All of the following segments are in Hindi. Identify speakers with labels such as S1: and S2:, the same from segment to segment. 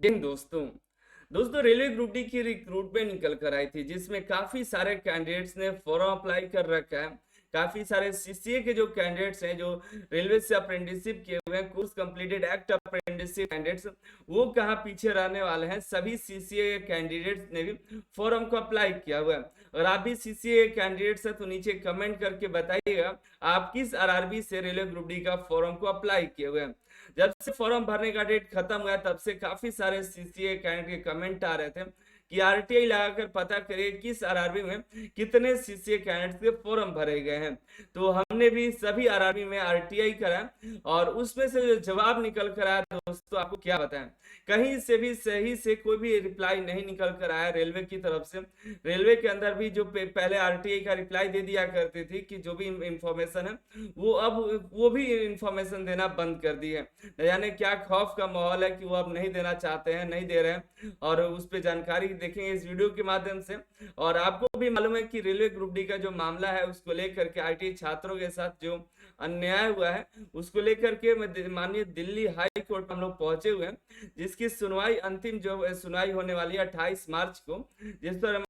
S1: दिन दोस्तों रेलवे ग्रुप डी की रिक्रूटमेंट निकल कर आई थी, जिसमें काफी सारे कैंडिडेट्स ने फॉर्म अप्लाई कर रखा है। काफी सारे सीसीए के जो कैंडिडेट्स हैं, जो रेलवे से अप्रेंटिसशिप किए हुए हैं, course completed act apprenticeship candidates, वो कहाँ पीछे रहने वाले हैं। सभी सीसीए कैंडिडेट्स ने भी फॉर्म को अप्लाई किया हुआ है। अगर आप भी सीसीए कैंडिडेट्स हैं तो नीचे कमेंट करके बताइएगा आप किस आरआरबी से रेलवे ग्रुप डी का फॉर्म को अप्लाई किए हुए हैं। जब से फॉर्म भरने का डेट खत्म हुआ तब से काफी सारे सीसीए कैंडिडेट के कमेंट आ रहे थे कि आरटीआई लगाकर पता करिए किस आरआरबी में कितने सीसीए कैंडिडेट्स के फॉर्म भरे गए हैं। तो हमने भी सभी आरआरबी में आरटीआई करा और उसमें से जो जवाब निकल कर आया दोस्तों, आपको क्या बताएं, कहीं से भी सही से कोई भी रिप्लाई नहीं निकल कर आया रेलवे की तरफ से। रेलवे के अंदर भी जो पहले आरटीआई का रिप्लाई दे दिया करती थी कि जो भी इंफॉर्मेशन है वो अब वो भी इंफॉर्मेशन देना बंद कर दी है। न जाने क्या खौफ का माहौल है कि वो अब नहीं देना चाहते हैं, नहीं दे रहे हैं। और उस पर जानकारी देखेंगे इस वीडियो के माध्यम से। और आपको भी मालूम है कि रेलवे ग्रुप डी का जो मामला है उसको लेकर के आईटीआई छात्रों के साथ जो अन्याय हुआ है उसको लेकर के माननीय दिल्ली हाई कोर्ट हम लोग पहुंचे हुए हैं, जिसकी सुनवाई अंतिम जो सुनवाई होने वाली है 28 मार्च को, जिस पर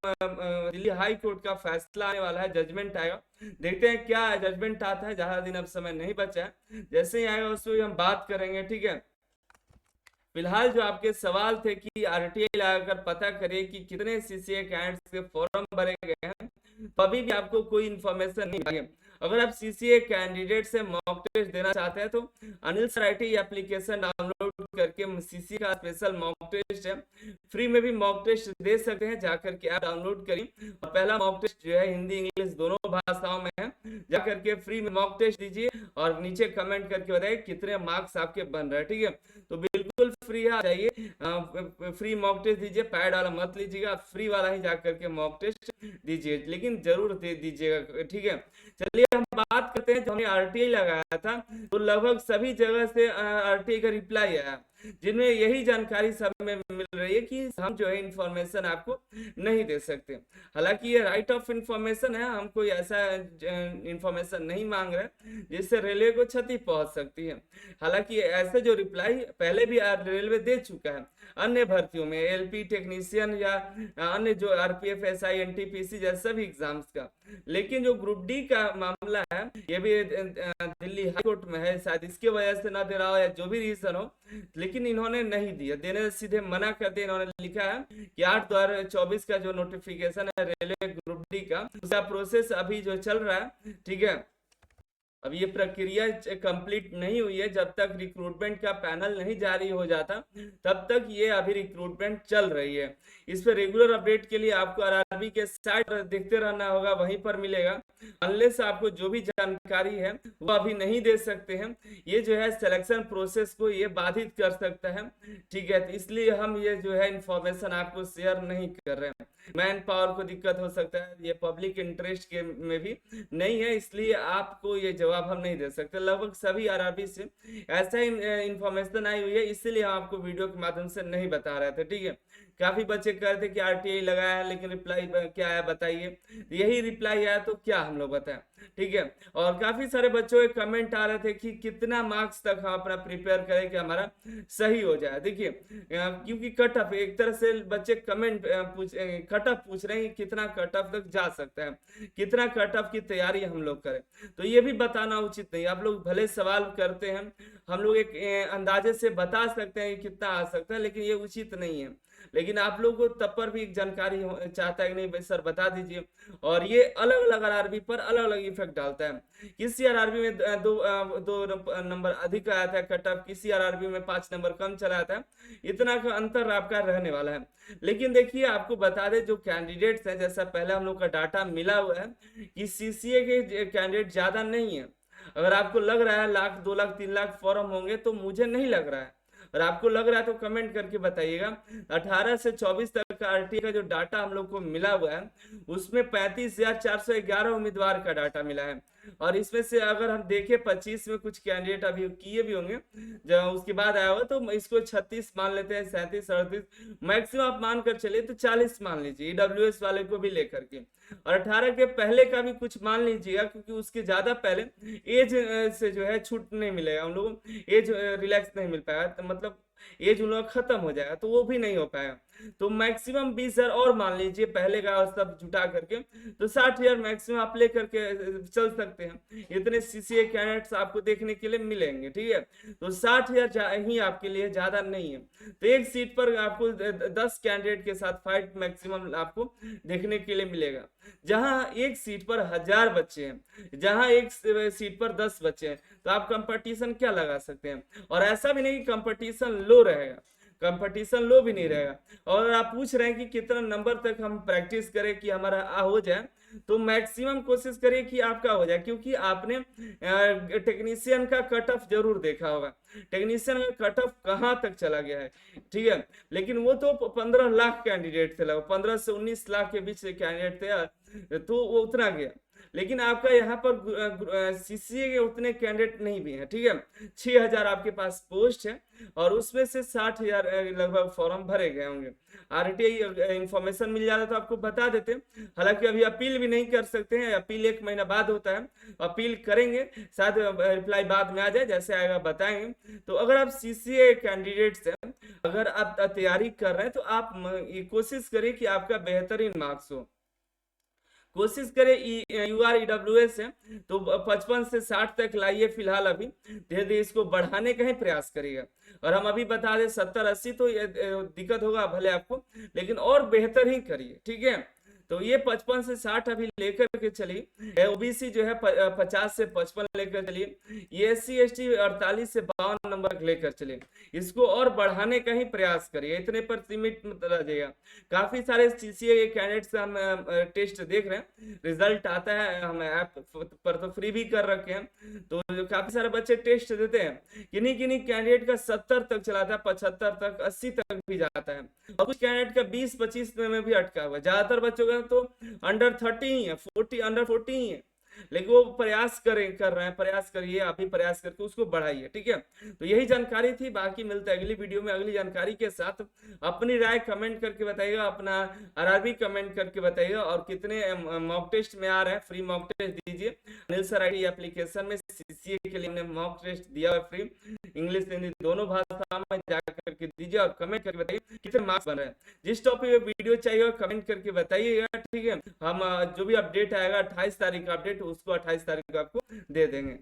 S1: दिल्ली हाई कोर्ट का फैसला आने वाला है, जजमेंट आएगा। देखते हैं क्या जजमेंट आता है, ज्यादा दिन अब समय नहीं बचा है। जैसे ही आएगा उस पर हम बात करेंगे, ठीक है। फिलहाल जो आपके सवाल थे कि आरटीआई लगाकर पता करिए कि कितने सीसीए कैंडिडेट्स के फॉर्म भरे गए हैं, तो अभी भी आपको कोई इन्फॉर्मेशन नहीं मिली है। अगर आप सीसीए कैंडिडेट से मॉक टेस्ट देना चाहते हैं तो Anil sir IT application download करके सीसीए का स्पेशल मॉक टेस्ट है, फ्री में भी मॉक टेस्ट दे सकते हैं। जाकर के ऐप डाउनलोड करिए और पहला मॉक टेस्ट जो है हिंदी इंग्लिश दोनों भाषाओं में है, जाकर के फ्री में मॉक टेस्ट दीजिए और नीचे कमेंट करके बताइए कितने मार्क्स आपके बन रहे हैं, ठीक है। तो बिल्कुल फ्री है, जाइए फ्री मॉक टेस्ट दीजिए, पैड वाला मत लीजिएगा, फ्री वाला ही जाकर के मॉक टेस्ट दीजिए, लेकिन जरूर दे दीजिएगा, ठीक है। चलिए हम बात करते हैं, जो हमने आरटीआई लगाया था तो लगभग सभी जगह से आरटीआई का रिप्लाई आया, जिनमें यही जानकारी सब में मिल रही है कि हम जो है इंफॉर्मेशन आपको नहीं दे सकते। हालांकि ये राइट ऑफ इंफॉर्मेशन है, हम कोई ऐसा इंफॉर्मेशन नहीं मांग रहे जिससे रेलवे को क्षति पहुंच सकती है। हालांकि ऐसे जो रिप्लाई पहले भी रेलवे दे चुका है अन्य भर्तियों में, एलपी टेक्नीशियन या अन्य जो आरपीएफ एसआई एनटीपीसी जैसे सभी एग्जाम्स का। लेकिन जो ग्रुप डी का मामला है ये भी दिल्ली हाई कोर्ट में है, शायद इसकी वजह से ना दे रहा हो या जो भी रीजन हो, लेकिन इन्होंने नहीं दिया, देने से सीधे मना कर दिया। इन्होंने लिखा है कि 8/2024 का जो नोटिफिकेशन है रेलवे ग्रुप डी का, उसका प्रोसेस अभी जो चल रहा है, ठीक है। अब ये प्रक्रिया कंप्लीट नहीं हुई है, जब तक रिक्रूटमेंट का पैनल नहीं जारी हो जाता तब तक ये अभी रिक्रूटमेंट चल रही है। इस पर रेगुलर अपडेट के लिए आपको आरआरबी के साइट देखते रहना होगा, वहीं पर मिलेगा। अनलेस आपको जो भी जानकारी है वो अभी नहीं दे सकते हैं, ये जो है सिलेक्शन प्रोसेस को ये बाधित कर सकता है, ठीक है। तो इसलिए हम ये जो है इंफॉर्मेशन आपको शेयर नहीं कर रहे हैं। मैन पावर को दिक्कत हो सकता है, ये पब्लिक इंटरेस्ट के में भी नहीं है, इसलिए आपको ये जवाब हम नहीं दे सकते। लगभग सभी आरआरबी से ऐसा ही इंफॉर्मेशन आई हुई है, इसलिए हम आपको वीडियो के माध्यम से नहीं बता रहे थे, ठीक है। काफी बच्चे कह रहे थे कि आरटीआई लगाया है लेकिन रिप्लाई क्या है बताइए, यही रिप्लाई आया तो क्या हम लोग बताएं, ठीक है। और काफी सारे बच्चों के कमेंट आ रहे थे कि कितना मार्क्स तक हम अपना प्रिपेयर करें कि हमारा सही हो जाए। देखिए क्योंकि कट ऑफ एक तरह से बच्चे कमेंट कट ऑफ पूछ रहे हैं, कितना कट ऑफ तक जा सकता है, कितना कट ऑफ की तैयारी हम लोग करें, तो ये भी बताना उचित नहीं। आप लोग भले सवाल करते हैं, हम लोग एक अंदाजे से बता सकते हैं कि कितना आ सकता है, लेकिन ये उचित नहीं है। लेकिन आप लोगों को तब पर भी एक जानकारी चाहता है कि नहीं भाई सर बता दीजिए। और ये अलग अलग आरआरबी पर अलग अलग इफेक्ट डालता है। किसी आरआरबी में दो नंबर अधिक आया था कट ऑफ, किसी आरआरबी में 5 नंबर कम चला था, इतना का अंतर आपका रहने वाला है। लेकिन देखिए आपको बता दें जो कैंडिडेट्स हैं, जैसा पहले हम लोग का डाटा मिला हुआ है कि सीसीए के कैंडिडेट ज्यादा नहीं है। अगर आपको लग रहा है 1 लाख 2 लाख 3 लाख फॉर्म होंगे तो मुझे नहीं लग रहा है। और आपको लग रहा है तो कमेंट करके बताइएगा। 18 से 24 तक का आरटीआई का जो डाटा हम लोग को मिला हुआ है उसमें 35,411 उम्मीदवार का डाटा मिला है। और इसमें से अगर हम देखें 25 में कुछ कैंडिडेट अभी किए भी होंगे, जब उसके बाद आया हुआ, तो इसको 36 मान लेते हैं, 37 38 मैक्सिमम आप मान कर चलिए तो 40 मान लीजिए ईडब्ल्यूएस वाले को भी लेकर के। और 18 के पहले का भी कुछ मान लीजिएगा, क्योंकि उसके ज्यादा पहले एज से जो है छूट नहीं मिलेगा, हम लोग एज रिलैक्स नहीं मिल पाएगा, तो मतलब एज उन लोगों का खत्म हो जाएगा, तो वो भी नहीं हो पाएगा। तो मैक्सिमम 20,000 और मान लीजिए पहले का सब जुटा करके, तो 60,000 मैक्सिमम आप लेकर के चल सकते हैं। इतने सीसीए कैंडिडेट्स आपको देखने के लिए मिलेंगे, ठीक है। तो 60,000 ही आपके लिए ज्यादा नहीं है। तो एक सीट पर आपको 10 कैंडिडेट के साथ फाइट मैक्सिमम आपको देखने के लिए मिलेगा। जहां एक सीट पर 1,000 बच्चे हैं, जहां एक सीट पर 10 बच्चे हैं, तो आप कंपटीशन क्या लगा सकते हैं। और ऐसा भी नहीं कि कंपटीशन लो रहेगा, कंपटीशन लो भी नहीं रहेगा। और आप पूछ रहे हैं कि कितना नंबर तक हम प्रैक्टिस करें कि हमारा हो जाए, तो मैक्सिमम कोशिश करिए कि आपका हो जाए, क्योंकि आपने टेक्नीशियन का कट ऑफ जरूर देखा होगा। टेक्नीशियन का कट ऑफ कहाँ तक चला गया है, ठीक है। लेकिन वो तो 15 लाख कैंडिडेट थे, लगभग 15 से 19 लाख के बीच कैंडिडेट थे, तो वो उतना गया। लेकिन आपका यहाँ पर सीसीए के उतने कैंडिडेट नहीं भी हैं, ठीक है। 6,000 आपके पास पोस्ट है, और उसमें से 60,000 लगभग फॉर्म भरे गए होंगे। आरटीआई इंफॉर्मेशन मिल जाता तो आपको बता देते। हालांकि अभी अपील भी नहीं कर सकते हैं, अपील 1 महीना बाद होता है। अपील करेंगे, शायद रिप्लाई बाद में आ जाए, जैसे आएगा बताएंगे। तो अगर आप सीसीए कैंडिडेट्स हैं, अगर आप तैयारी कर रहे हैं, तो आप ये कोशिश करिए कि आपका बेहतरीन मार्क्स हो। कोशिश करें UR EWS है तो 55 से 60 तक लाइए फिलहाल। अभी धीरे धीरे इसको बढ़ाने का ही प्रयास करिएगा। और हम अभी बता दें 70-80 तो ये दिक्कत होगा भले आपको, लेकिन और बेहतर ही करिए, ठीक है। तो ये 55 से 60 अभी लेकर के चलिए। ओबीसी जो है 50 से 55 लेकर चलिए। ये SC ST 48 से 52 नंबर लेकर चलिए। इसको और बढ़ाने का ही प्रयास करिए, इतने पर सीमित मत रहिएगा। काफी सारे सीसीए कैंडिडेट्स हम टेस्ट देख रहे हैं, रिजल्ट आता है, हम ऐप पर तो फ्री भी कर रखे हैं। तो काफी सारे बच्चे टेस्ट देते हैं, किन्हीं किन्हीं कैंडिडेट का 70 तक चलाता है, 75 तक, 80 तक भी जाता है, और कुछ कैंडिडेट का 20-25 में भी अटका हुआ है। ज्यादातर बच्चों का तो अंडर 30 ही है, 40 अंडर 40 ही है। लेकिन वो प्रयास कर रहे हैं, प्रयास करिए, आप भी प्रयास करके उसको बढ़ाइए, ठीक है। तो यही जानकारी थी, बाकी मिलता है अगली वीडियो में अगली जानकारी के साथ। अपनी राय कमेंट करके बताइएगा, अपना आरआरबी कमेंट करके बताइएगा, और कितने मॉक टेस्ट में आ रहे हैं, फ्री मॉक टेस्ट दीजिए। अनिल सर आईडी एप्लीकेशन में सीसीए के लिए हमने मॉक टेस्ट दिया है फ्री, इंग्लिश हिंदी दोनों भाषा में जाकर के दीजिए, और कमेंट करके बताइए कितने मार्क्स बन रहे हैं। जिस टॉपिक पे वीडियो चाहिए कमेंट करके बताइएगा, ठीक है। हम जो भी अपडेट आएगा 28 तारीख का अपडेट, उसको 28 तारीख को आपको दे देंगे।